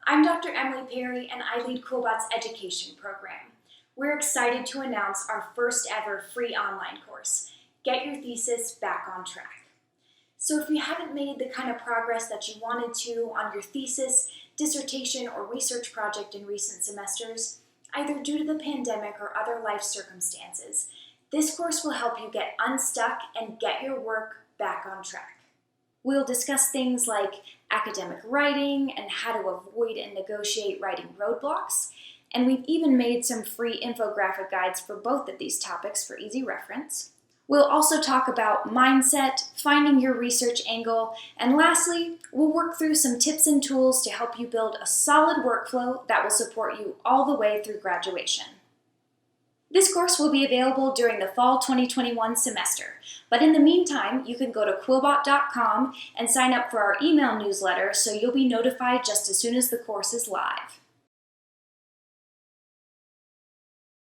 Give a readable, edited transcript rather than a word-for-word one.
I'm Dr. Emily Perry, and I lead QuillBot's education program. We're excited to announce our first ever free online course, Get Your Thesis Back on Track. So if you haven't made the kind of progress that you wanted to on your thesis, dissertation, or research project in recent semesters, either due to the pandemic or other life circumstances, this course will help you get unstuck and get your work back on track. We'll discuss things like academic writing and how to avoid and negotiate writing roadblocks, and we've even made some free infographic guides for both of these topics for easy reference. We'll also talk about mindset, finding your research angle, and lastly, we'll work through some tips and tools to help you build a solid workflow that will support you all the way through graduation. This course will be available during the fall 2021 semester, but in the meantime, you can go to QuillBot.com and sign up for our email newsletter so you'll be notified just as soon as the course is live.